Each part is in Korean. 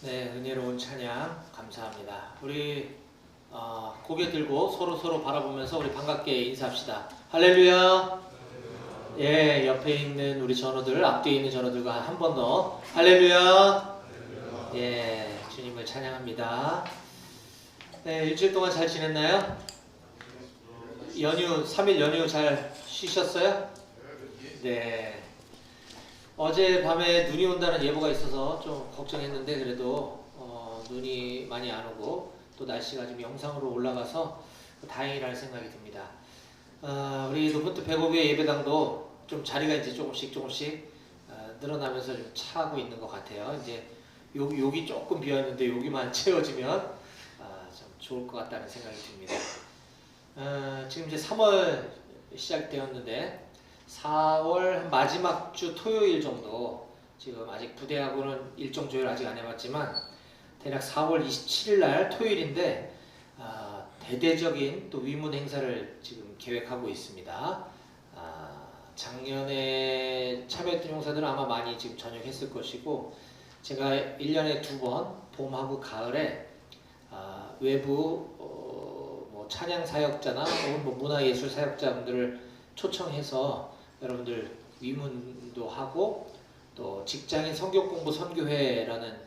네, 은혜로운 찬양 감사합니다. 우리 고개 들고 서로 바라보면서 우리 반갑게 인사합시다. 할렐루야. 예, 옆에 있는 우리 전우들, 앞뒤에 있는 전우들과 한 번 더 할렐루야. 예, 주님을 찬양합니다. 네, 일주일 동안 잘 지냈나요? 3일 연휴 잘 쉬셨어요? 네. 어제 밤에 눈이 온다는 예보가 있어서 좀 걱정했는데 그래도 눈이 많이 안 오고 또 날씨가 좀 영상으로 올라가서 다행이라는 생각이 듭니다. 우리 노포트 105개 예배당도 좀 자리가 이제 조금씩 늘어나면서 좀 차고 있는 것 같아요. 이제 여기 조금 비었는데 여기만 채워지면 좀 좋을 것 같다는 생각이 듭니다. 지금 이제 3월 시작되었는데 4월 마지막 주 토요일 정도, 지금 아직 부대하고는 일정 조율 아직 안 해봤지만 대략 4월 27일 날 토요일인데 대대적인 또 위문 행사를 지금 계획하고 있습니다. 작년에 참여했던 용사들은 아마 많이 지금 전역했을 것이고, 제가 1년에 2번 봄하고 가을에 외부 뭐 찬양 사역자나 혹은 뭐 문화예술 사역자분들을 초청해서 여러분들 위문도 하고, 또 직장인 성경공부 선교회라는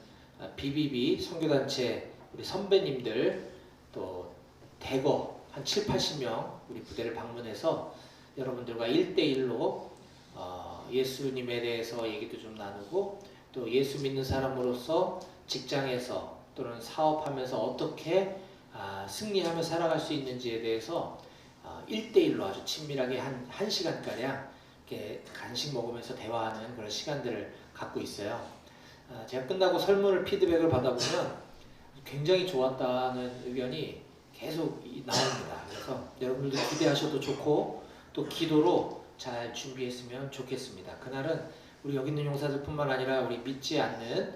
BBB 선교단체 우리 선배님들, 또 대거 한 7, 80명 우리 부대를 방문해서 여러분들과 1대1로 예수님에 대해서 얘기도 좀 나누고, 또 예수 믿는 사람으로서 직장에서 또는 사업하면서 어떻게 승리하며 살아갈 수 있는지에 대해서 1대1로 아주 친밀하게 한 1시간가량 이렇게 간식 먹으면서 대화하는 그런 시간들을 갖고 있어요. 제가 끝나고 설문을 피드백을 받아보면 굉장히 좋았다는 의견이 계속 나옵니다. 그래서 여러분들도 기대하셔도 좋고 또 기도로 잘 준비했으면 좋겠습니다. 그날은 우리 여기 있는 용사들 뿐만 아니라 우리 믿지 않는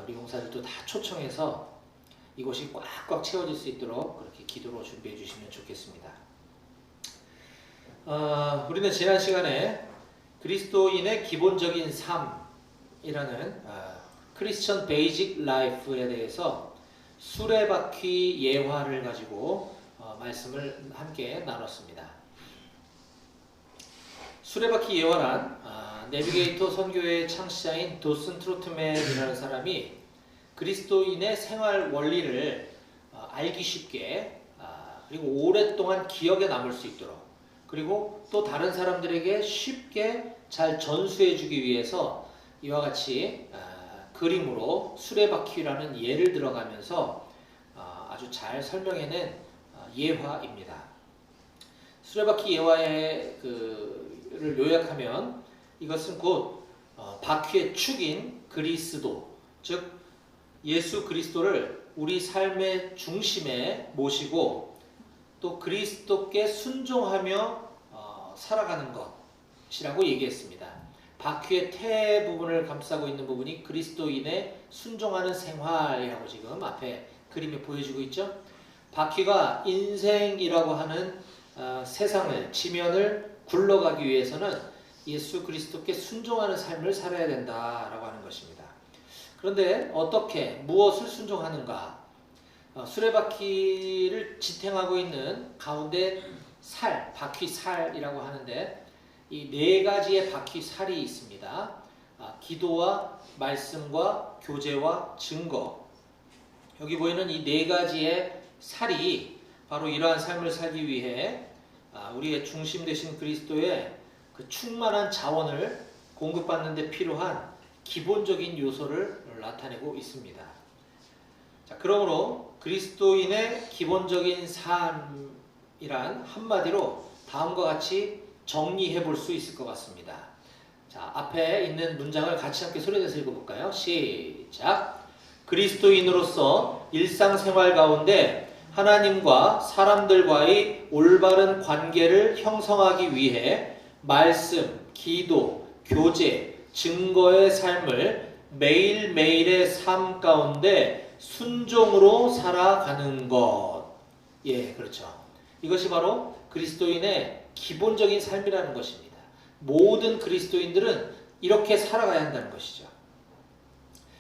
우리 용사들도 다 초청해서 이곳이 꽉꽉 채워질 수 있도록 그렇게 기도로 준비해 주시면 좋겠습니다. 우리는 지난 시간에 그리스도인의 기본적인 삶이라는 크리스천 베이직 라이프에 대해서 수레바퀴 예화를 가지고 말씀을 함께 나눴습니다. 수레바퀴 예화란 내비게이터 선교회의 창시자인 도슨 트로트맨이라는 사람이 그리스도인의 생활 원리를 알기 쉽게 그리고 오랫동안 기억에 남을 수 있도록, 그리고 또 다른 사람들에게 쉽게 잘 전수해주기 위해서 이와 같이 그림으로 수레바퀴라는 예를 들어가면서 아주 잘 설명해낸 예화입니다. 수레바퀴 예화의 를 요약하면 이것은 곧 바퀴의 축인 그리스도, 즉 예수 그리스도를 우리 삶의 중심에 모시고 또 그리스도께 순종하며 살아가는 것이라고 얘기했습니다. 바퀴의 태 부분을 감싸고 있는 부분이 그리스도인의 순종하는 생활이라고 지금 앞에 그림에 보여주고 있죠. 바퀴가 인생이라고 하는 세상을, 지면을 굴러가기 위해서는 예수 그리스도께 순종하는 삶을 살아야 된다라고 하는 것입니다. 그런데 어떻게, 무엇을 순종하는가? 수레바퀴를 지탱하고 있는 가운데 살, 바퀴살이라고 하는데 이 네 가지의 바퀴살이 있습니다. 기도와 말씀과 교제와 증거. 여기 보이는 이 네 가지의 살이 바로 이러한 삶을 살기 위해 우리의 중심 되신 그리스도의 그 충만한 자원을 공급받는 데 필요한 기본적인 요소를 나타내고 있습니다. 자, 그러므로 그리스도인의 기본적인 삶이란 한마디로 다음과 같이 정리해 볼 수 있을 것 같습니다. 자, 앞에 있는 문장을 같이 함께 소리내서 읽어볼까요? 시작! 그리스도인으로서 일상생활 가운데 하나님과 사람들과의 올바른 관계를 형성하기 위해 말씀, 기도, 교제, 증거의 삶을 매일매일의 삶 가운데 순종으로 살아가는 것. 예, 그렇죠. 이것이 바로 그리스도인의 기본적인 삶이라는 것입니다. 모든 그리스도인들은 이렇게 살아가야 한다는 것이죠.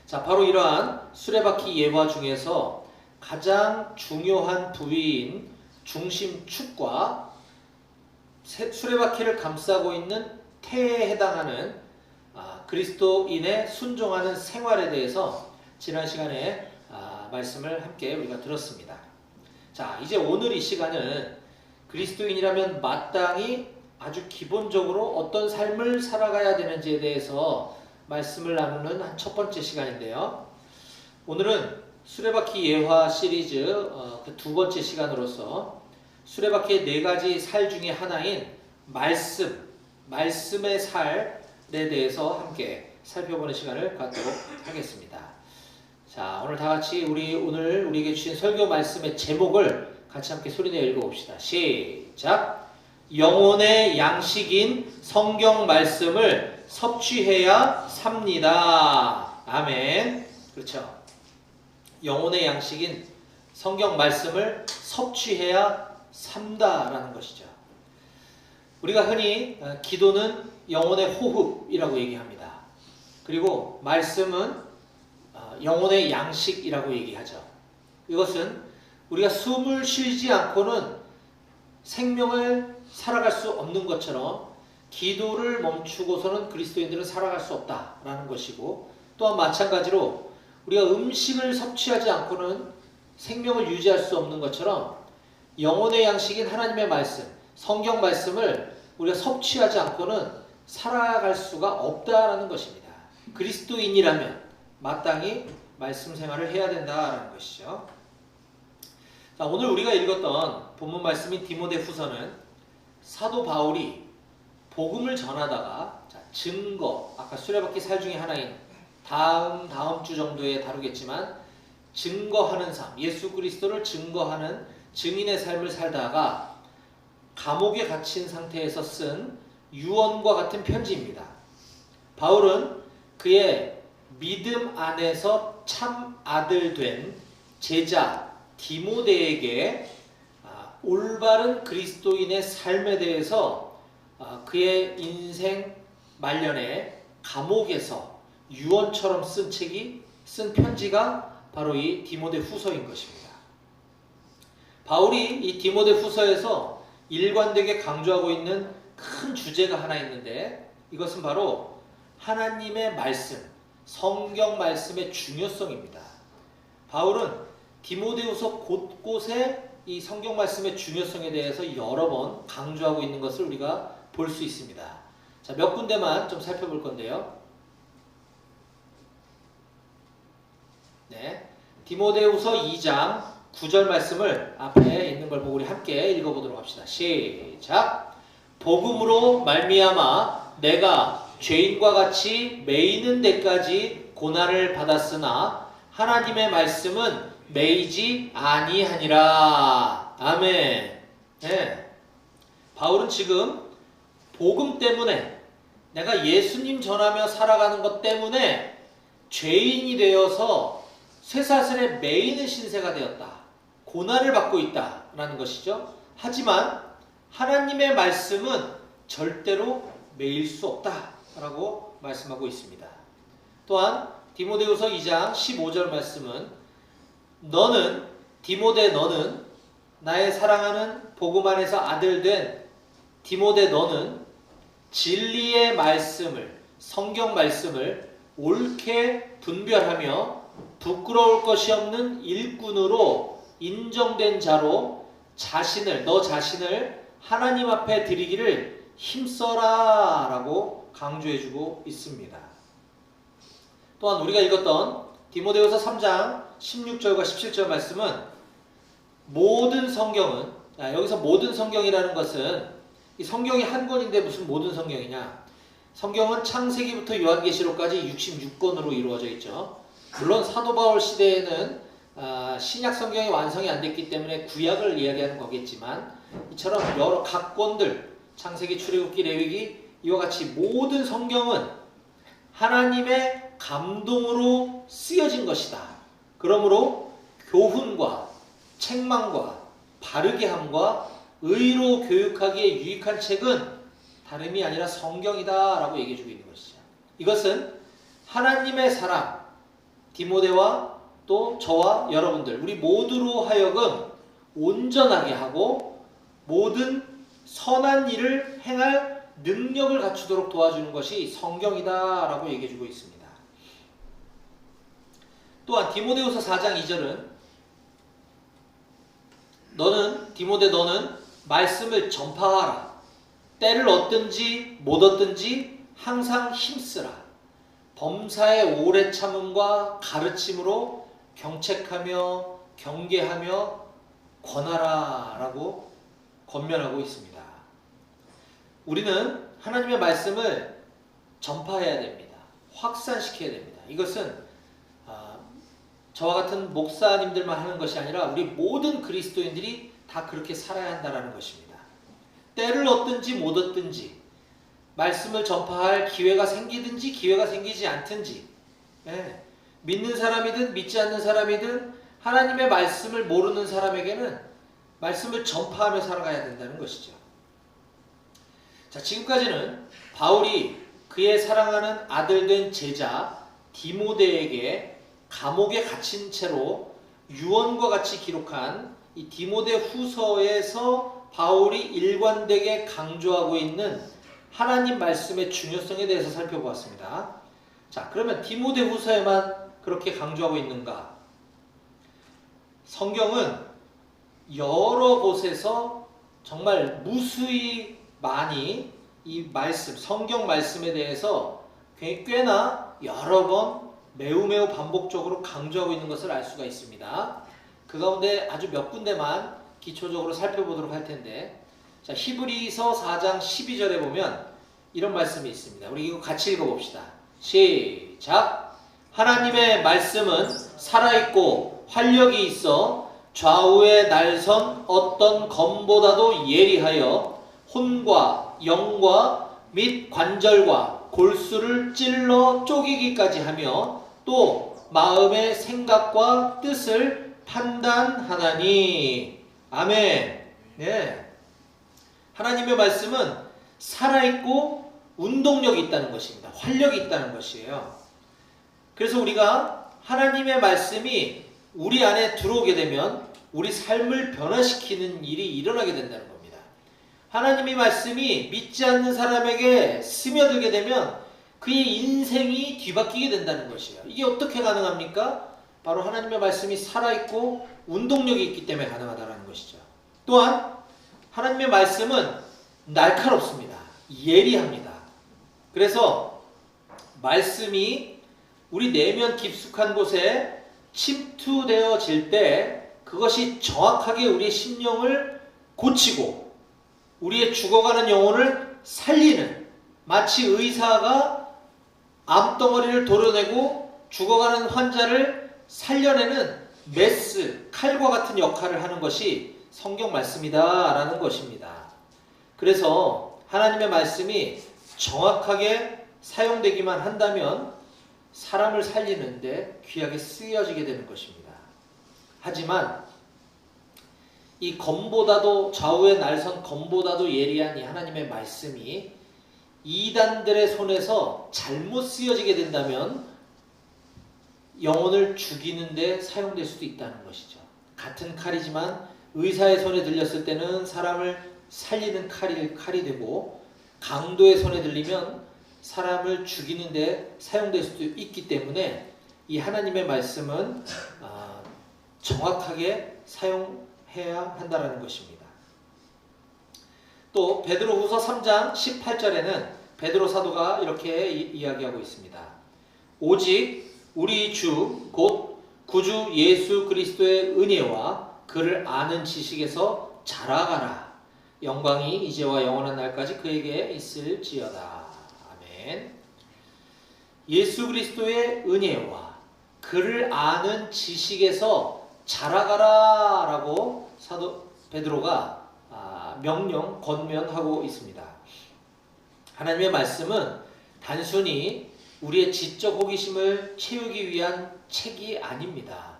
자, 바로 이러한 수레바퀴 예화 중에서 가장 중요한 부위인 중심축과 수레바퀴를 감싸고 있는 태에 해당하는 그리스도인의 순종하는 생활에 대해서 지난 시간에 말씀을 함께 우리가 들었습니다. 자, 이제 오늘 이 시간은 그리스도인이라면 마땅히 아주 기본적으로 어떤 삶을 살아가야 되는지에 대해서 말씀을 나누는 첫 번째 시간인데요. 오늘은 수레바퀴 예화 시리즈 그 두 번째 시간으로서 수레바퀴의 네 가지 살 중에 하나인 말씀의 살에 대해서 함께 살펴보는 시간을 갖도록 하겠습니다. 자, 오늘 다 같이 오늘 우리에게 주신 설교 말씀의 제목을 같이 함께 소리내어 읽어봅시다. 시작! 영혼의 양식인 성경 말씀을 섭취해야 삽니다. 아멘. 그렇죠. 영혼의 양식인 성경 말씀을 섭취해야 산다라는 것이죠. 우리가 흔히 기도는 영혼의 호흡이라고 얘기합니다. 그리고 말씀은 영혼의 양식이라고 얘기하죠. 이것은 우리가 숨을 쉬지 않고는 생명을 살아갈 수 없는 것처럼 기도를 멈추고서는 그리스도인들은 살아갈 수 없다라는 것이고, 또한 마찬가지로 우리가 음식을 섭취하지 않고는 생명을 유지할 수 없는 것처럼 영혼의 양식인 하나님의 말씀, 성경 말씀을 우리가 섭취하지 않고는 살아갈 수가 없다라는 것입니다. 그리스도인이라면 마땅히 말씀 생활을 해야 된다라는 것이죠. 자, 오늘 우리가 읽었던 본문 말씀인 디모데후서는 사도 바울이 복음을 전하다가 증거, 아까 수레바퀴 살 중에 하나인 다음 주 정도에 다루겠지만 증거하는 삶, 예수 그리스도를 증거하는 증인의 삶을 살다가 감옥에 갇힌 상태에서 쓴 유언과 같은 편지입니다. 바울은 그의 믿음 안에서 참 아들 된 제자 디모데에게 올바른 그리스도인의 삶에 대해서 그의 인생 말년에 감옥에서 유언처럼 쓴 편지가 바로 이 디모데후서인 것입니다. 바울이 이 디모데후서에서 일관되게 강조하고 있는 큰 주제가 하나 있는데, 이것은 바로 하나님의 말씀, 성경 말씀의 중요성입니다. 바울은 디모데후서 곳곳에 이 성경 말씀의 중요성에 대해서 여러 번 강조하고 있는 것을 우리가 볼 수 있습니다. 자, 몇 군데만 좀 살펴볼 건데요. 네, 디모데후서 2장 9절 말씀을 앞에 있는 걸 보고 우리 함께 읽어보도록 합시다. 시작! 복음으로 말미암아 내가 죄인과 같이 매이는 데까지 고난을 받았으나 하나님의 말씀은 매이지 아니하니라. 아멘. 네. 바울은 지금 복음 때문에, 내가 예수님 전하며 살아가는 것 때문에 죄인이 되어서 쇠사슬에 매이는 신세가 되었다, 고난을 받고 있다라는 것이죠. 하지만 하나님의 말씀은 절대로 매일 수 없다라고 말씀하고 있습니다. 또한 디모데후서 2장 15절 말씀은 너는, 디모데 너는, 나의 사랑하는 복음 안에서 아들 된 디모데 너는 진리의 말씀을, 성경 말씀을 옳게 분별하며 부끄러울 것이 없는 일꾼으로 인정된 자로 너 자신을 하나님 앞에 드리기를 힘써라 라고 강조해주고 있습니다. 또한 우리가 읽었던 디모데후서 3장 16절과 17절 말씀은 모든 성경은, 여기서 모든 성경이라는 것은 이 성경이 한 권인데 무슨 모든 성경이냐, 성경은 창세기부터 요한계시록까지 66권으로 이루어져 있죠. 물론 사도 바울 시대에는 신약 성경이 완성이 안 됐기 때문에 구약을 이야기하는 거겠지만, 이처럼 여러 각 권들, 창세기, 출애굽기, 레위기, 이와 같이 모든 성경은 하나님의 감동으로 쓰여진 것이다. 그러므로 교훈과 책망과 바르게 함과 의로 교육하기에 유익한 책은 다름이 아니라 성경이다 라고 얘기해 주고 있는 것이죠. 이것은 하나님의 사람, 디모데와 또 저와 여러분들 우리 모두로 하여금 온전하게 하고 모든 선한 일을 행할 능력을 갖추도록 도와주는 것이 성경이다라고 얘기해주고 있습니다. 또한 디모데후서 4장 2절은 디모데 너는 말씀을 전파하라. 때를 얻든지 못 얻든지 항상 힘쓰라. 범사의 오래 참음과 가르침으로 경책하며 경계하며 권하라 라고 권면하고 있습니다. 우리는 하나님의 말씀을 전파해야 됩니다. 확산시켜야 됩니다. 이것은 저와 같은 목사님들만 하는 것이 아니라 우리 모든 그리스도인들이 다 그렇게 살아야 한다는 것입니다. 때를 얻든지 못 얻든지 말씀을 전파할 기회가 생기든지 기회가 생기지 않든지 믿는 사람이든 믿지 않는 사람이든 하나님의 말씀을 모르는 사람에게는 말씀을 전파하며 살아가야 된다는 것이죠. 자, 지금까지는 바울이 그의 사랑하는 아들된 제자 디모데에게 감옥에 갇힌 채로 유언과 같이 기록한 이 디모데 후서에서 바울이 일관되게 강조하고 있는 하나님 말씀의 중요성에 대해서 살펴보았습니다. 자, 그러면 디모데 후서에만 그렇게 강조하고 있는가? 성경은 여러 곳에서 정말 무수히 많이 이 말씀, 성경 말씀에 대해서 꽤나 여러 번 매우 반복적으로 강조하고 있는 것을 알 수가 있습니다. 그 가운데 아주 몇 군데만 기초적으로 살펴보도록 할 텐데, 자, 히브리서 4장 12절에 보면 이런 말씀이 있습니다. 우리 이거 같이 읽어봅시다. 시작! 하나님의 말씀은 살아있고 활력이 있어 좌우의 날선 어떤 검보다도 예리하여 혼과 영과 및 관절과 골수를 찔러 쪼개기까지 하며 또 마음의 생각과 뜻을 판단하나니. 아멘. 네. 하나님의 말씀은 살아있고 운동력이 있다는 것입니다. 활력이 있다는 것이에요. 그래서 우리가 하나님의 말씀이 우리 안에 들어오게 되면 우리 삶을 변화시키는 일이 일어나게 된다는 겁니다. 하나님의 말씀이 믿지 않는 사람에게 스며들게 되면 그의 인생이 뒤바뀌게 된다는 것이에요. 이게 어떻게 가능합니까? 바로 하나님의 말씀이 살아있고 운동력이 있기 때문에 가능하다는 것이죠. 또한 하나님의 말씀은 날카롭습니다. 예리합니다. 그래서 말씀이 우리 내면 깊숙한 곳에 침투되어질 때 그것이 정확하게 우리의 심령을 고치고 우리의 죽어가는 영혼을 살리는, 마치 의사가 암덩어리를 도려내고 죽어가는 환자를 살려내는 메스, 칼과 같은 역할을 하는 것이 성경 말씀이다라는 것입니다. 그래서 하나님의 말씀이 정확하게 사용되기만 한다면 사람을 살리는데 귀하게 쓰여지게 되는 것입니다. 하지만 이 검보다도, 좌우의 날선 검보다도 예리한 이 하나님의 말씀이 이단들의 손에서 잘못 쓰여지게 된다면 영혼을 죽이는데 사용될 수도 있다는 것이죠. 같은 칼이지만 의사의 손에 들렸을 때는 사람을 살리는 칼이 되고 강도의 손에 들리면 사람을 죽이는데 사용될 수도 있기 때문에 이 하나님의 말씀은 정확하게 사용해야 한다는 것입니다. 또 베드로후서 3장 18절에는 베드로 사도가 이렇게 이야기하고 있습니다. 오직 우리 주 곧 구주 예수 그리스도의 은혜와 그를 아는 지식에서 자라가라. 영광이 이제와 영원한 날까지 그에게 있을지어다. 아멘. 예수 그리스도의 은혜와 그를 아는 지식에서 자라가라 라고 사도 베드로가 권면하고 있습니다. 하나님의 말씀은 단순히 우리의 지적 호기심을 채우기 위한 책이 아닙니다.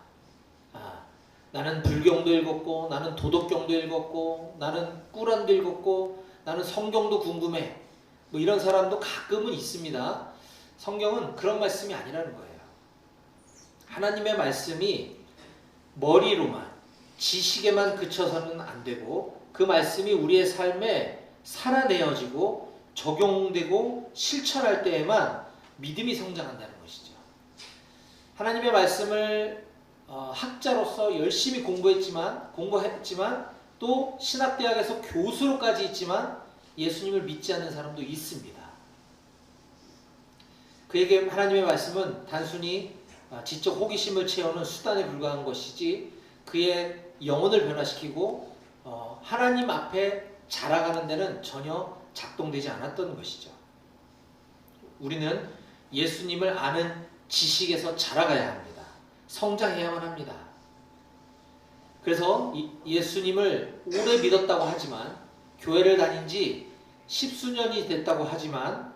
나는 불경도 읽었고 나는 도덕경도 읽었고 나는 꾸란도 읽었고 나는 성경도 궁금해, 뭐 이런 사람도 가끔은 있습니다. 성경은 그런 말씀이 아니라는 거예요. 하나님의 말씀이 머리로만, 지식에만 그쳐서는 안 되고 그 말씀이 우리의 삶에 살아내어지고 적용되고 실천할 때에만 믿음이 성장한다는 것이죠. 하나님의 말씀을 학자로서 열심히 공부했지만 또 신학대학에서 교수로까지 있지만 예수님을 믿지 않는 사람도 있습니다. 그에게 하나님의 말씀은 단순히 지적 호기심을 채우는 수단에 불과한 것이지 그의 영혼을 변화시키고 하나님 앞에 자라가는 데는 전혀 작동되지 않았던 것이죠. 우리는 예수님을 아는 지식에서 자라가야 합니다. 성장해야만 합니다. 그래서 예수님을 오래 믿었다고 하지만 교회를 다닌 지 십수년이 됐다고 하지만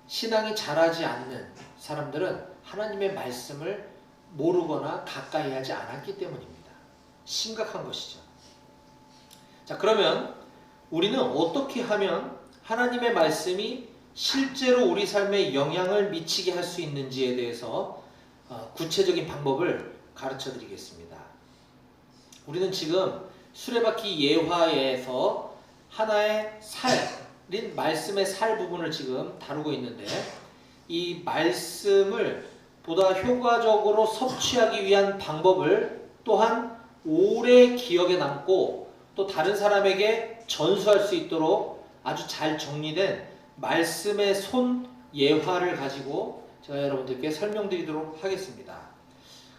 신앙이 자라지 않는 사람들은 하나님의 말씀을 모르거나 가까이 하지 않았기 때문입니다. 심각한 것이죠. 자, 그러면 우리는 어떻게 하면 하나님의 말씀이 실제로 우리 삶에 영향을 미치게 할 수 있는지에 대해서 구체적인 방법을 가르쳐 드리겠습니다. 우리는 지금 수레바퀴 예화에서 하나의 살인 말씀의 살 부분을 지금 다루고 있는데 이 말씀을 보다 효과적으로 섭취하기 위한 방법을 또한 오래 기억에 남고 또 다른 사람에게 전수할 수 있도록 아주 잘 정리된 말씀의 손 예화를 가지고 제가 여러분들께 설명드리도록 하겠습니다.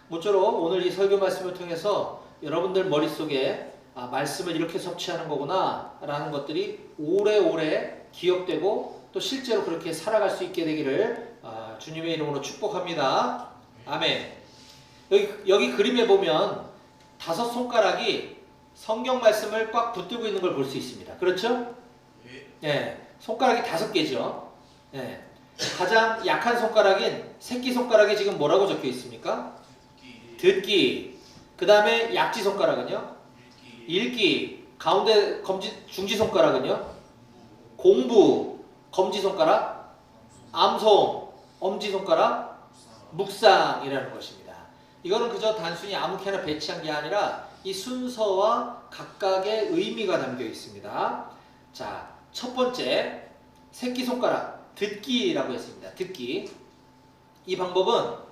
모쪼록 오늘 이 설교 말씀을 통해서 여러분들 머릿속에 말씀을 이렇게 섭취하는 거구나 라는 것들이 오래오래 기억되고 또 실제로 그렇게 살아갈 수 있게 되기를 주님의 이름으로 축복합니다. 아멘. 여기 그림에 보면 5손가락이 성경 말씀을 꽉 붙들고 있는 걸 볼 수 있습니다. 그렇죠? 네, 손가락이 5개죠. 네. 가장 약한 손가락인 새끼손가락에 지금 뭐라고 적혀 있습니까? 듣기. 그 다음에 약지손가락은요? 읽기. 가운데 중지손가락은요? 공부. 검지손가락? 암송. 엄지손가락? 묵상이라는 것입니다. 이거는 그저 단순히 아무렇게나 배치한 게 아니라 이 순서와 각각의 의미가 담겨 있습니다. 자, 첫 번째 새끼손가락 듣기라고 했습니다. 듣기. 이 방법은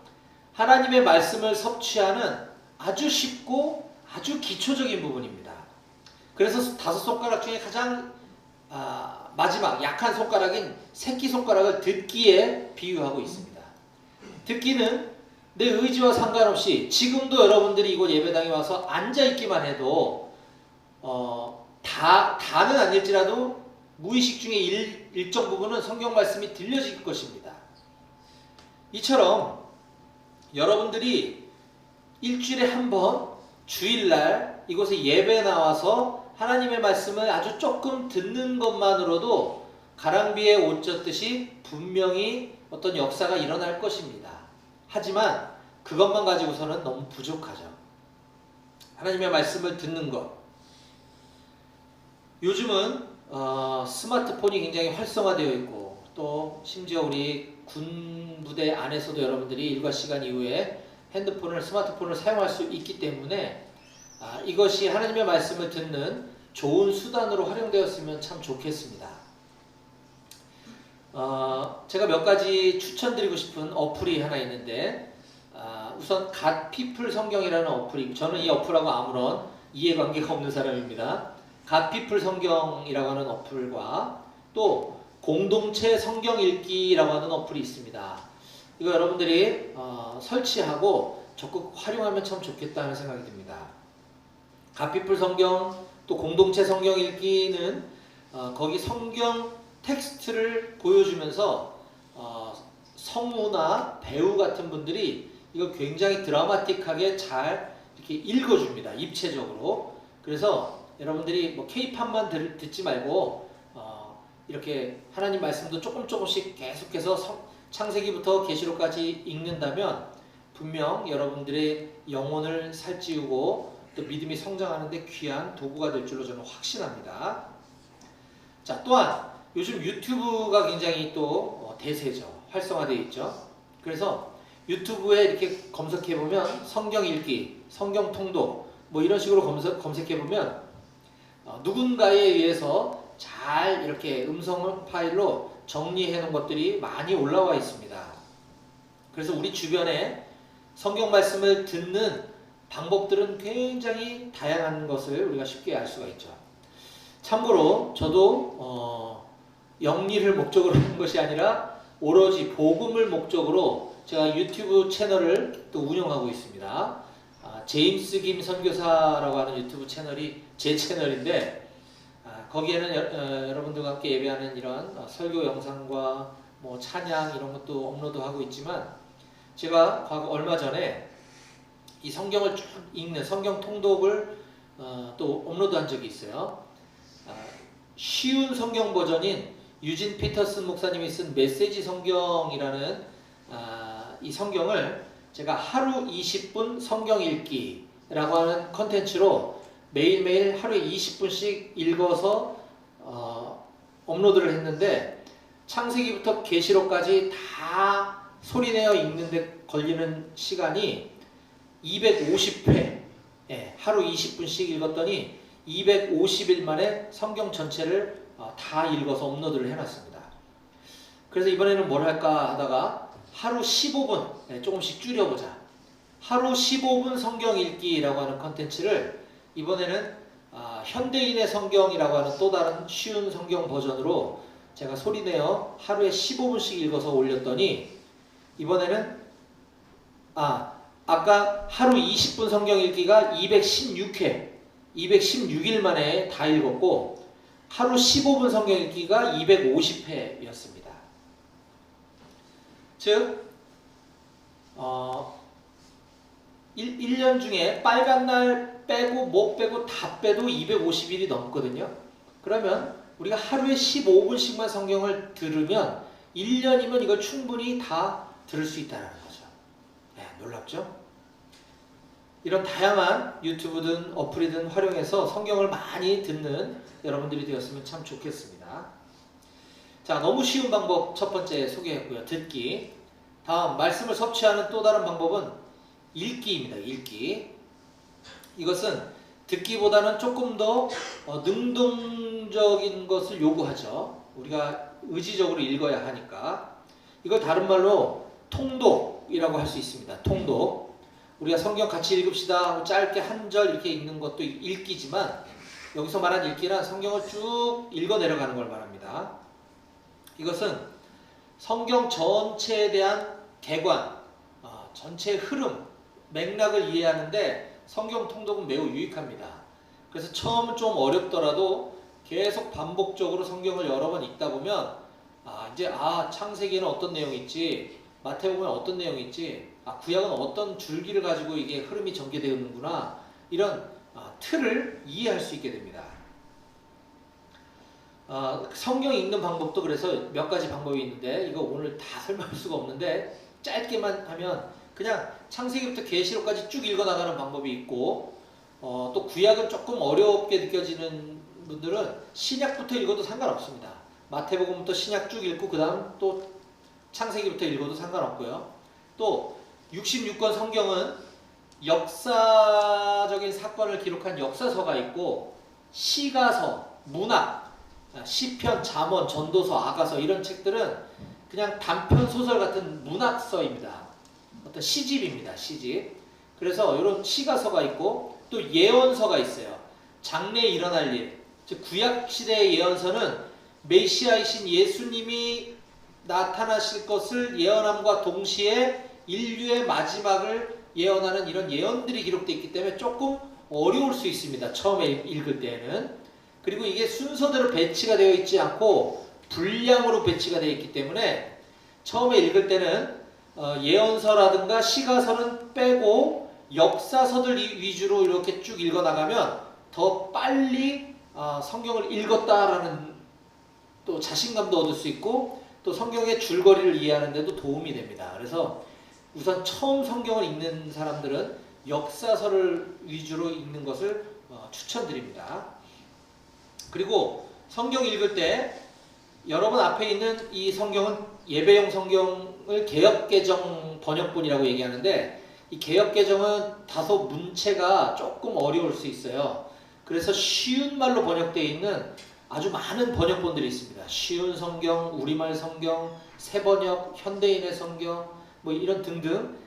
하나님의 말씀을 섭취하는 아주 쉽고 아주 기초적인 부분입니다. 그래서 5손가락 중에 가장 마지막 약한 손가락인 새끼손가락을 듣기에 비유하고 있습니다. 듣기는 내 의지와 상관없이 지금도 여러분들이 이곳 예배당에 와서 앉아있기만 해도 다는 아닐지라도 무의식 중에 일정 부분은 성경 말씀이 들려질 것입니다. 이처럼 여러분들이 일주일에 한 번 주일날 이곳에 예배 나와서 하나님의 말씀을 아주 조금 듣는 것만으로도 가랑비에 옷 젖듯이 분명히 어떤 역사가 일어날 것입니다. 하지만 그것만 가지고서는 너무 부족하죠. 하나님의 말씀을 듣는 것. 요즘은 스마트폰이 굉장히 활성화되어 있고 또 심지어 우리 군부대 안에서도 여러분들이 일과 시간 이후에 스마트폰을 사용할 수 있기 때문에 이것이 하나님의 말씀을 듣는 좋은 수단으로 활용되었으면 참 좋겠습니다. 제가 몇 가지 추천드리고 싶은 어플이 하나 있는데 우선 갓피플 성경이라는 어플이, 저는 이 어플하고 아무런 이해관계가 없는 사람입니다. 갓피플 성경이라고 하는 어플과 또 공동체 성경 읽기라고 하는 어플이 있습니다. 이거 여러분들이 설치하고 적극 활용하면 참 좋겠다는 생각이 듭니다. 갓피플 성경 또 공동체 성경 읽기는 거기 성경 텍스트를 보여주면서 성우나 배우 같은 분들이 이거 굉장히 드라마틱하게 잘 이렇게 읽어줍니다. 입체적으로. 그래서 여러분들이 뭐 K-팝만 듣지 말고 이렇게 하나님 말씀도 조금씩 계속해서 창세기부터 계시록까지 읽는다면 분명 여러분들의 영혼을 살찌우고 또 믿음이 성장하는 데 귀한 도구가 될 줄로 저는 확신합니다. 자, 또한 요즘 유튜브가 굉장히 또 대세죠. 활성화되어 있죠. 그래서 유튜브에 이렇게 검색해보면 성경 읽기, 성경 통독 뭐 이런 식으로 검색해보면 누군가에 의해서 잘 이렇게 음성 파일로 정리해 놓은 것들이 많이 올라와 있습니다. 그래서 우리 주변에 성경 말씀을 듣는 방법들은 굉장히 다양한 것을 우리가 쉽게 알 수가 있죠. 참고로 저도 영리를 목적으로 하는 것이 아니라 오로지 복음을 목적으로 제가 유튜브 채널을 또 운영하고 있습니다. 제임스 김 선교사라고 하는 유튜브 채널이 제 채널인데 거기에는 여러분들과 함께 예배하는 이런 설교 영상과 뭐 찬양 이런 것도 업로드하고 있지만 제가 얼마 전에 이 성경을 쭉 읽는 성경 통독을 또 업로드한 적이 있어요. 쉬운 성경 버전인 유진 피터슨 목사님이 쓴 메시지 성경이라는 이 성경을 제가 하루 20분 성경 읽기라고 하는 컨텐츠로 매일매일 하루에 20분씩 읽어서 업로드를 했는데 창세기부터 계시록까지 다 소리내어 읽는데 걸리는 시간이 250회, 하루 20분씩 읽었더니 250일 만에 성경 전체를 다 읽어서 업로드를 해놨습니다. 그래서 이번에는 뭘 할까 하다가 하루 15분, 조금씩 줄여보자. 하루 15분 성경 읽기라고 하는 컨텐츠를 이번에는 현대인의 성경이라고 하는 또 다른 쉬운 성경 버전으로 제가 소리내어 하루에 15분씩 읽어서 올렸더니 이번에는 아까 하루 20분 성경 읽기가 216회 216일 만에 다 읽었고 하루 15분 성경 읽기가 250회였습니다. 즉 1년 중에 빨간 날 빼고 목 빼고 다 빼도 250일이 넘거든요. 그러면 우리가 하루에 15분씩만 성경을 들으면 1년이면 이걸 충분히 다 들을 수 있다는 거죠. 놀랍죠? 이런 다양한 유튜브든 어플이든 활용해서 성경을 많이 듣는 여러분들이 되었으면 참 좋겠습니다. 자, 너무 쉬운 방법 첫 번째 소개했고요. 듣기. 다음, 말씀을 섭취하는 또 다른 방법은 읽기입니다. 읽기. 이것은 듣기보다는 조금 더 능동적인 것을 요구하죠. 우리가 의지적으로 읽어야 하니까. 이걸 다른 말로 통독이라고 할 수 있습니다. 통독. 우리가 성경 같이 읽읍시다. 짧게 한 절 이렇게 읽는 것도 읽기지만 여기서 말한 읽기란 성경을 쭉 읽어 내려가는 걸 말합니다. 이것은 성경 전체에 대한 개관, 전체 흐름, 맥락을 이해하는데 성경 통독은 매우 유익합니다. 그래서 처음은 좀 어렵더라도 계속 반복적으로 성경을 여러 번 읽다 보면 이제 창세기에는 어떤 내용이 있지, 마태복음에 어떤 내용이 있지, 구약은 어떤 줄기를 가지고 이게 흐름이 전개되는구나, 이런 틀을 이해할 수 있게 됩니다. 성경 읽는 방법도 그래서 몇 가지 방법이 있는데 이거 오늘 다 설명할 수가 없는데 짧게만 하면 그냥 창세기부터 계시록까지 쭉 읽어나가는 방법이 있고 또 구약은 조금 어렵게 느껴지는 분들은 신약부터 읽어도 상관없습니다. 마태복음부터 신약 쭉 읽고 그 다음 또 창세기부터 읽어도 상관없고요. 또 66권 성경은 역사적인 사건을 기록한 역사서가 있고 시가서, 문학, 시편, 잠언, 전도서, 아가서 이런 책들은 그냥 단편 소설 같은 문학서입니다. 어떤 시집입니다. 시집. 그래서 이런 시가서가 있고 또 예언서가 있어요. 장래에 일어날 일. 즉 구약 시대의 예언서는 메시아이신 예수님이 나타나실 것을 예언함과 동시에 인류의 마지막을 예언하는 이런 예언들이 기록되어 있기 때문에 조금 어려울 수 있습니다. 처음에 읽을 때는. 그리고 이게 순서대로 배치가 되어 있지 않고 분량으로 배치가 되어 있기 때문에 처음에 읽을 때는 예언서라든가 시가서는 빼고 역사서들 위주로 이렇게 쭉 읽어나가면 더 빨리 성경을 읽었다라는 또 자신감도 얻을 수 있고 또 성경의 줄거리를 이해하는 데도 도움이 됩니다. 그래서 우선 처음 성경을 읽는 사람들은 역사서를 위주로 읽는 것을 추천드립니다. 그리고 성경 읽을 때 여러분 앞에 있는 이 성경은 예배용 성경 성경을 개역개정 번역본이라고 얘기하는데 이 개역개정은 다소 문체가 조금 어려울 수 있어요. 그래서 쉬운 말로 번역되어 있는 아주 많은 번역본들이 있습니다. 쉬운 성경, 우리말 성경, 새번역, 현대인의 성경 뭐 이런 등등.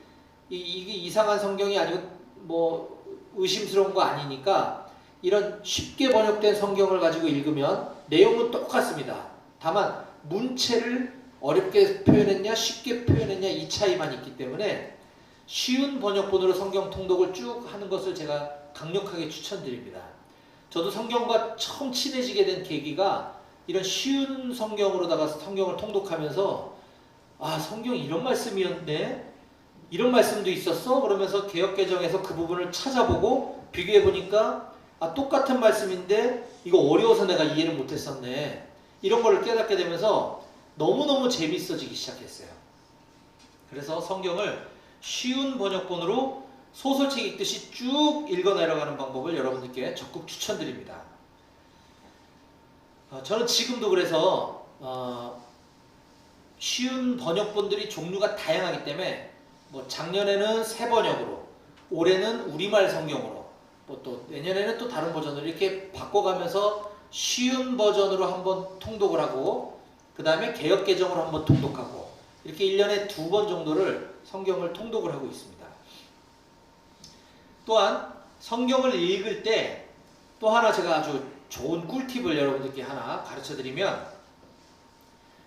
이게 이상한 성경이 아니고 뭐 의심스러운 거 아니니까 이런 쉽게 번역된 성경을 가지고 읽으면 내용은 똑같습니다. 다만 문체를 어렵게 표현했냐 쉽게 표현했냐 이 차이만 있기 때문에 쉬운 번역본으로 성경 통독을 쭉 하는 것을 제가 강력하게 추천드립니다. 저도 성경과 처음 친해지게 된 계기가 이런 쉬운 성경으로다가 성경을 통독하면서 아, 성경이 이런 말씀이었네? 이런 말씀도 있었어? 그러면서 개역개정에서 그 부분을 찾아보고 비교해보니까 아, 똑같은 말씀인데 이거 어려워서 내가 이해를 못했었네. 이런 거를 깨닫게 되면서 너무너무 재밌어지기 시작했어요. 그래서 성경을 쉬운 번역본으로 소설책 읽듯이 쭉 읽어 내려가는 방법을 여러분들께 적극 추천드립니다. 저는 지금도 그래서 쉬운 번역본들이 종류가 다양하기 때문에 뭐 작년에는 새 번역으로, 올해는 우리말 성경으로, 뭐 또 내년에는 또 다른 버전으로 이렇게 바꿔가면서 쉬운 버전으로 한번 통독을 하고 그 다음에 개역개정으로 한번 통독하고 이렇게 1년에 2번 정도를 성경을 통독을 하고 있습니다. 또한 성경을 읽을 때 또 하나 제가 아주 좋은 꿀팁을 여러분들께 하나 가르쳐드리면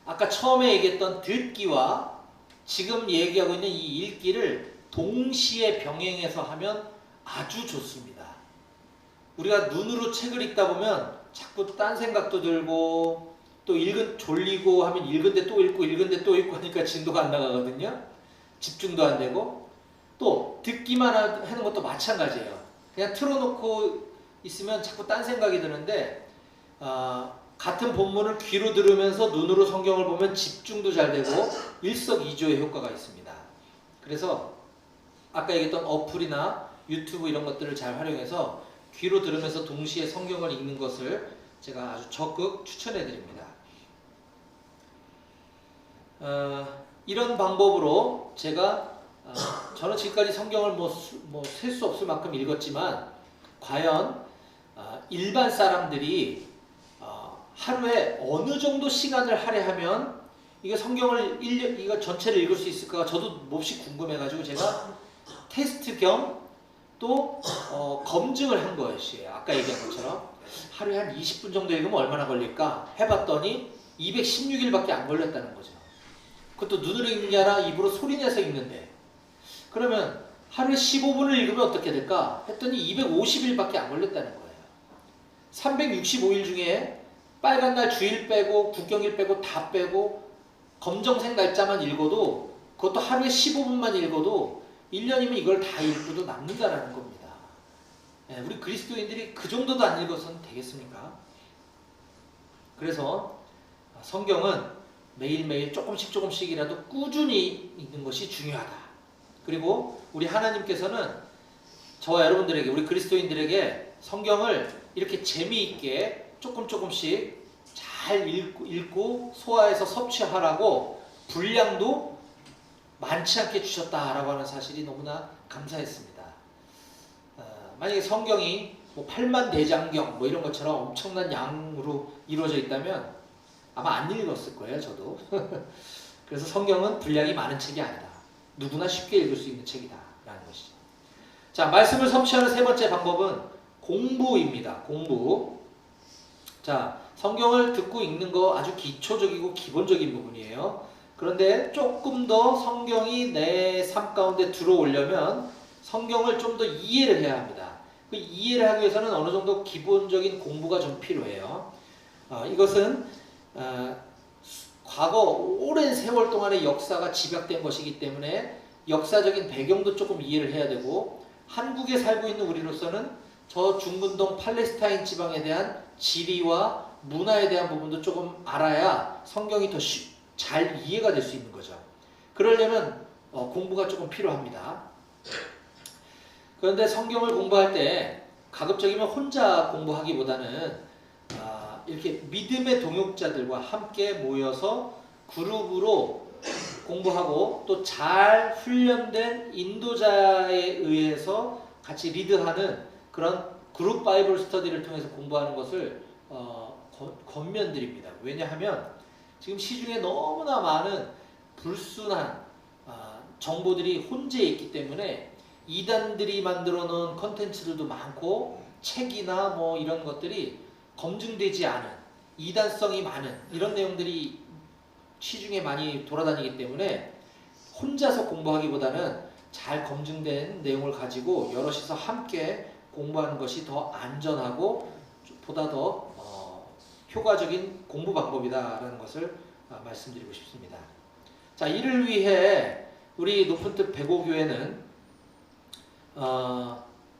아까 처음에 얘기했던 듣기와 지금 얘기하고 있는 이 읽기를 동시에 병행해서 하면 아주 좋습니다. 우리가 눈으로 책을 읽다 보면 자꾸 딴 생각도 들고 또 졸리고 하면 읽은데 또 읽고 읽은데 또 읽고 하니까 진도가 안 나가거든요. 집중도 안 되고 또 듣기만 하는 것도 마찬가지예요. 그냥 틀어놓고 있으면 자꾸 딴 생각이 드는데 같은 본문을 귀로 들으면서 눈으로 성경을 보면 집중도 잘 되고 일석이조의 효과가 있습니다. 그래서 아까 얘기했던 어플이나 유튜브 이런 것들을 잘 활용해서 귀로 들으면서 동시에 성경을 읽는 것을 제가 아주 적극 추천해 드립니다. 이런 방법으로 제가 저는 지금까지 성경을 셀 수 없을 만큼 읽었지만 과연 일반 사람들이 하루에 어느 정도 시간을 할애하면 이거 성경을 이거 전체를 읽을 수 있을까 저도 몹시 궁금해가지고 제가 테스트 겸 또 검증을 한 것이에요. 아까 얘기한 것처럼 하루에 한 20분 정도 읽으면 얼마나 걸릴까 해봤더니 216일밖에 안 걸렸다는 거죠. 그것도 눈으로 읽는 게 아니라 입으로 소리내서 읽는데 그러면 하루에 15분을 읽으면 어떻게 될까 했더니 250일밖에 안 걸렸다는 거예요. 365일 중에 빨간 날 주일 빼고 국경일 빼고 다 빼고 검정색 날짜만 읽어도 그것도 하루에 15분만 읽어도 1년이면 이걸 다 읽고도 남는다라는 겁니다. 네, 우리 그리스도인들이 그 정도도 안 읽어서는 되겠습니까? 그래서 성경은 매일매일 조금씩이라도 꾸준히 읽는 것이 중요하다. 그리고 우리 하나님께서는 저와 여러분들에게 우리 그리스도인들에게 성경을 이렇게 재미있게 조금씩 잘 읽고 소화해서 섭취하라고 분량도 많지 않게 주셨다라고 하는 사실이 너무나 감사했습니다. 만약에 성경이 뭐 8만 대장경 뭐 이런 것처럼 엄청난 양으로 이루어져 있다면 아마 안 읽었을 거예요, 저도. 그래서 성경은 분량이 많은 책이 아니다. 누구나 쉽게 읽을 수 있는 책이다 라는 것이죠. 자, 말씀을 섭취하는 세 번째 방법은 공부입니다. 공부. 자, 성경을 듣고 읽는 거 아주 기초적이고 기본적인 부분이에요. 그런데 조금 더 성경이 내 삶 가운데 들어오려면 성경을 좀 더 이해를 해야 합니다. 그 이해를 하기 위해서는 어느 정도 기본적인 공부가 좀 필요해요. 이것은 과거 오랜 세월 동안의 역사가 집약된 것이기 때문에 역사적인 배경도 조금 이해를 해야 되고 한국에 살고 있는 우리로서는 저 중근동 팔레스타인 지방에 대한 지리와 문화에 대한 부분도 조금 알아야 성경이 더 잘 이해가 될 수 있는 거죠. 그러려면 공부가 조금 필요합니다. 그런데 성경을 공부할 때 가급적이면 혼자 공부하기보다는 이렇게 믿음의 동역자들과 함께 모여서 그룹으로 공부하고 또 잘 훈련된 인도자에 의해서 같이 리드하는 그런 그룹 바이블 스터디를 통해서 공부하는 것을 권면드립니다. 왜냐하면 지금 시중에 너무나 많은 불순한 정보들이 혼재해 있기 때문에 이단들이 만들어 놓은 컨텐츠들도 많고 책이나 뭐 이런 것들이 검증되지 않은 이단성이 많은 이런 내용들이 시중에 많이 돌아다니기 때문에 혼자서 공부하기보다는 잘 검증된 내용을 가지고 여럿이서 함께 공부하는 것이 더 안전하고 보다 더 효과적인 공부 방법이다라는 것을 말씀드리고 싶습니다. 자, 이를 위해 우리 높은 뜻 백오교회는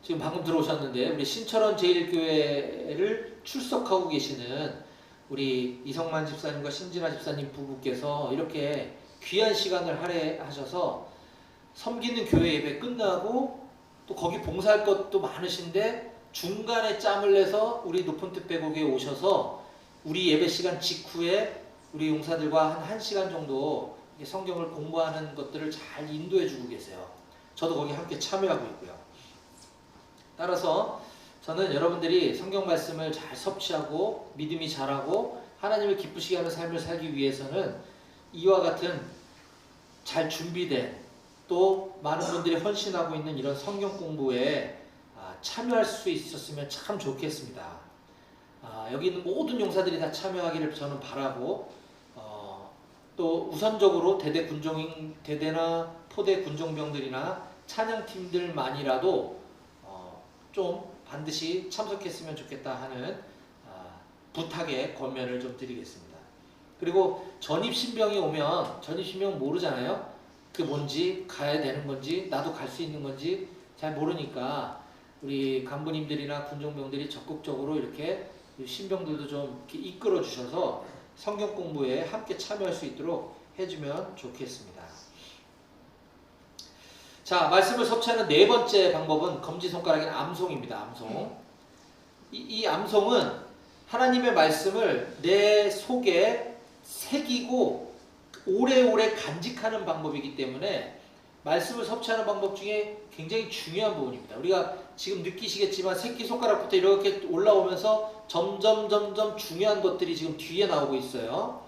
지금 방금 들어오셨는데 우리 신철원 제1교회를 출석하고 계시는 우리 이성만 집사님과 신진아 집사님 부부께서 이렇게 귀한 시간을 할애하셔서 섬기는 교회 예배 끝나고 또 거기 봉사할 것도 많으신데 중간에 짬을 내서 우리 높은 뜻 백오교회에 오셔서 우리 예배 시간 직후에 우리 용사들과 한 1시간 정도 성경을 공부하는 것들을 잘 인도해 주고 계세요. 저도 거기 함께 참여하고 있고요. 따라서 저는 여러분들이 성경 말씀을 잘 섭취하고 믿음이 자라고 하나님을 기쁘시게 하는 삶을 살기 위해서는 이와 같은 잘 준비된 또 많은 분들이 헌신하고 있는 이런 성경 공부에 참여할 수 있었으면 참 좋겠습니다. 여기 있는 모든 용사들이 다 참여하기를 저는 바라고 또 우선적으로 대대나 포대 군종병들이나 찬양팀들만이라도 좀 반드시 참석했으면 좋겠다 하는 부탁의 권면을 좀 드리겠습니다. 그리고 전입신병이 오면 전입신병 모르잖아요. 그게 뭔지 가야 되는 건지 나도 갈 수 있는 건지 잘 모르니까 우리 간부님들이나 군종병들이 적극적으로 이렇게 신병들도 좀 이렇게 이끌어 주셔서 성경 공부에 함께 참여할 수 있도록 해주면 좋겠습니다. 자, 말씀을 섭취하는 네 번째 방법은 검지손가락인 암송입니다. 암송. 이 암송은 하나님의 말씀을 내 속에 새기고 오래오래 간직하는 방법이기 때문에 말씀을 섭취하는 방법 중에 굉장히 중요한 부분입니다. 우리가 지금 느끼시겠지만 새끼손가락부터 이렇게 올라오면서 점점 중요한 것들이 지금 뒤에 나오고 있어요.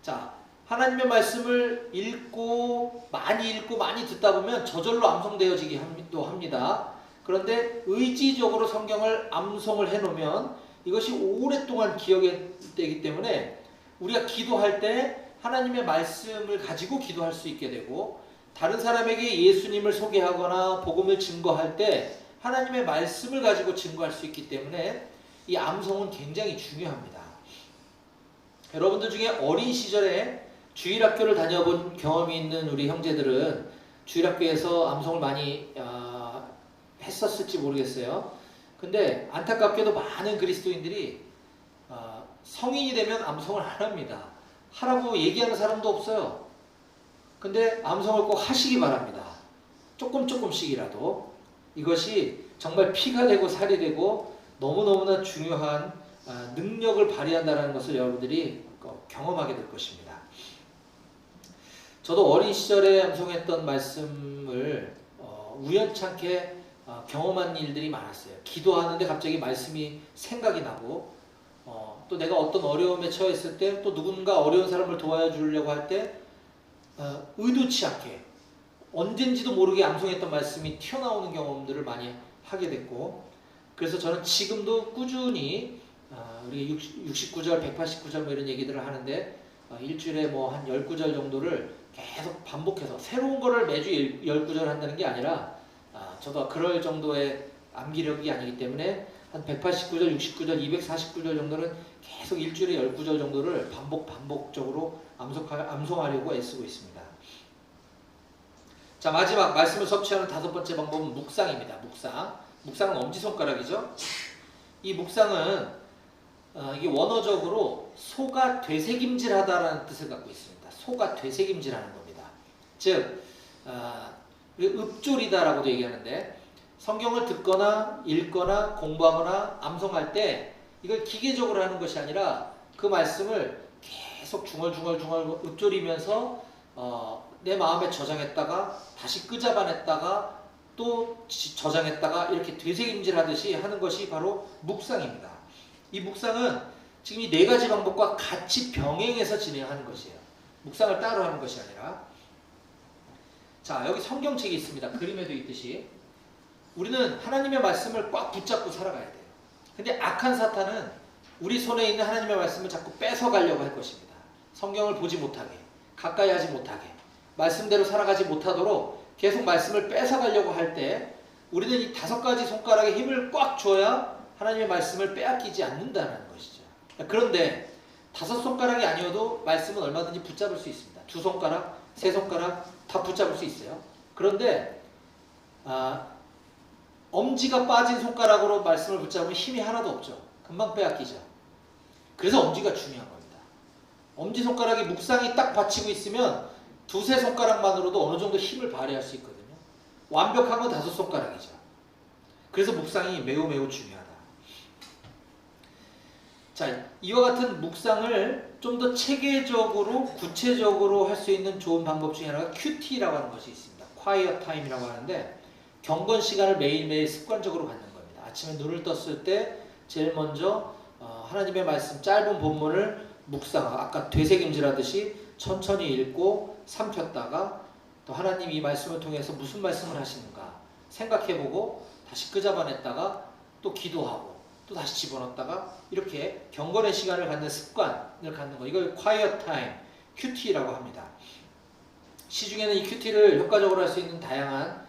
자, 하나님의 말씀을 읽고 많이 듣다 보면 저절로 암송되어지기도 합니다. 그런데 의지적으로 성경을 암송을 해놓으면 이것이 오랫동안 기억이 되기 때문에 우리가 기도할 때 하나님의 말씀을 가지고 기도할 수 있게 되고 다른 사람에게 예수님을 소개하거나 복음을 증거할 때 하나님의 말씀을 가지고 증거할 수 있기 때문에 이 암송은 굉장히 중요합니다. 여러분들 중에 어린 시절에 주일학교를 다녀본 경험이 있는 우리 형제들은 주일학교에서 암송을 많이 했었을지 모르겠어요. 근데 안타깝게도 많은 그리스도인들이 성인이 되면 암송을 안 합니다. 하라고 얘기하는 사람도 없어요. 근데 암송을 꼭 하시기 바랍니다. 조금씩이라도. 이것이 정말 피가 되고 살이 되고 너무너무나 중요한 능력을 발휘한다는 것을 여러분들이 경험하게 될 것입니다. 저도 어린 시절에 암송했던 말씀을 우연찮게 경험한 일들이 많았어요. 기도하는데 갑자기 말씀이 생각이 나고 또 내가 어떤 어려움에 처했을 때 또 누군가 어려운 사람을 도와주려고 할 때 의도치 않게 언젠지도 모르게 암송했던 말씀이 튀어나오는 경험들을 많이 하게 됐고 그래서 저는 지금도 꾸준히 우리 69절, 189절 뭐 이런 얘기들을 하는데 일주일에 뭐 한 10구절 정도를 계속 반복해서 새로운 거를 매주 10구절 한다는 게 아니라 저도 그럴 정도의 암기력이 아니기 때문에 한 189절, 69절, 249절 정도는 계속 일주일에 10구절 정도를 반복적으로 암송하려고 애쓰고 있습니다. 자, 마지막 말씀을 섭취하는 다섯 번째 방법은 묵상입니다. 묵상은 엄지손가락이죠. 이 묵상은 이게 원어적으로 소가 되새김질하다라는 뜻을 갖고 있습니다. 소가 되새김질하는 겁니다. 즉 읍조리다라고도 얘기하는데 성경을 듣거나 읽거나 공부하거나 암송할 때 이걸 기계적으로 하는 것이 아니라 그 말씀을 계속 중얼중얼 읍조리면서 내 마음에 저장했다가 다시 끄잡아냈다가 또 저장했다가 이렇게 되새김질하듯이 하는 것이 바로 묵상입니다. 이 묵상은 지금 이 네 가지 방법과 같이 병행해서 진행하는 것이에요. 묵상을 따로 하는 것이 아니라. 자, 여기 성경책이 있습니다. 그림에도 있듯이 우리는 하나님의 말씀을 꽉 붙잡고 살아가야 돼요. 근데 악한 사탄은 우리 손에 있는 하나님의 말씀을 자꾸 뺏어가려고 할 것입니다. 성경을 보지 못하게, 가까이 하지 못하게, 말씀대로 살아가지 못하도록 계속 말씀을 뺏어가려고 할 때 우리는 이 5가지 손가락에 힘을 꽉 줘야 하나님의 말씀을 빼앗기지 않는다는 것이죠. 그런데 5손가락이 아니어도 말씀은 얼마든지 붙잡을 수 있습니다. 2손가락, 3손가락 다 붙잡을 수 있어요. 그런데 엄지가 빠진 손가락으로 말씀을 붙잡으면 힘이 하나도 없죠. 금방 빼앗기죠. 그래서 엄지가 중요한 겁니다. 엄지손가락이 묵상이 딱 받치고 있으면 2, 3손가락만으로도 어느 정도 힘을 발휘할 수 있거든요. 완벽한 건 5손가락이죠. 그래서 묵상이 매우 매우 중요하다. 자, 이와 같은 묵상을 좀 더 체계적으로 구체적으로 할 수 있는 좋은 방법 중에 하나가 QT라고 하는 것이 있습니다. Quiet Time이라고 하는데 경건 시간을 매일매일 습관적으로 갖는 겁니다. 아침에 눈을 떴을 때 제일 먼저 하나님의 말씀 짧은 본문을 아까 되새김질하듯이 천천히 읽고 삼켰다가 또 하나님 이 말씀을 통해서 무슨 말씀을 하시는가 생각해보고 다시 끄잡아냈다가 또 기도하고 또 다시 집어넣었다가 이렇게 경건의 시간을 갖는 습관을 갖는 거, 이걸 Quiet Time, QT라고 합니다. 시중에는 이 QT를 효과적으로 할 수 있는 다양한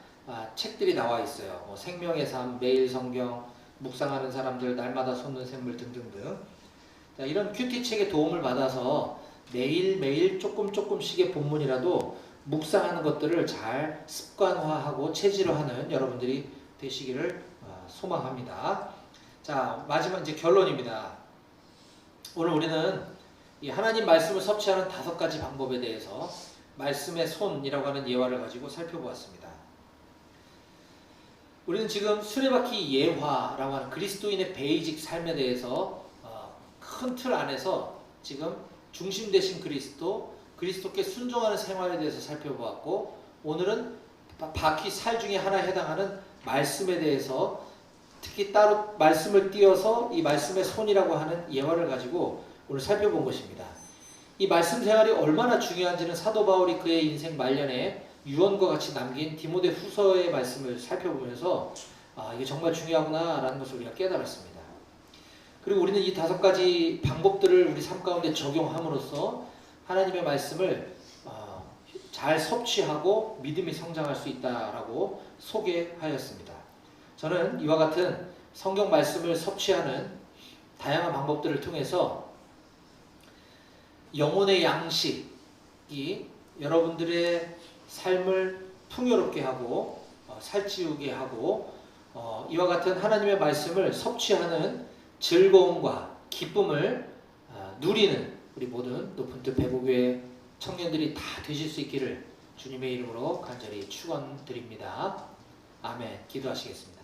책들이 나와 있어요. 생명의 삶, 매일 성경, 묵상하는 사람들, 날마다 솟는 샘물 등등등. 자, 이런 QT 책의 도움을 받아서 매일매일 조금씩의 본문이라도 묵상하는 것들을 잘 습관화하고 체질화하는 여러분들이 되시기를 소망합니다. 자, 마지막 이제 결론입니다. 오늘 우리는 이 하나님 말씀을 섭취하는 5가지 방법에 대해서 말씀의 손이라고 하는 예화를 가지고 살펴보았습니다. 우리는 지금 수레바퀴 예화라고 하는 그리스도인의 베이직 삶에 대해서 큰 틀 안에서 지금 중심 되신 그리스도께 순종하는 생활에 대해서 살펴보았고, 오늘은 바퀴 살 중에 하나에 해당하는 말씀에 대해서 특히 따로 말씀을 띄어서 이 말씀의 손이라고 하는 예화를 가지고 오늘 살펴본 것입니다. 이 말씀 생활이 얼마나 중요한지는 사도 바울이 그의 인생 말년에 유언과 같이 남긴 디모데 후서의 말씀을 살펴보면서 이게 정말 중요하구나 라는 것을 우리가 깨달았습니다. 그리고 우리는 이 5가지 방법들을 우리 삶 가운데 적용함으로써 하나님의 말씀을 잘 섭취하고 믿음이 성장할 수 있다라고 소개하였습니다. 저는 이와 같은 성경 말씀을 섭취하는 다양한 방법들을 통해서 영혼의 양식이 여러분들의 삶을 풍요롭게 하고 살찌우게 하고 이와 같은 하나님의 말씀을 섭취하는 즐거움과 기쁨을 누리는 우리 모든 높은 뜻 배부교회 청년들이 다 되실 수 있기를 주님의 이름으로 간절히 축원드립니다. 아멘. 기도하시겠습니다.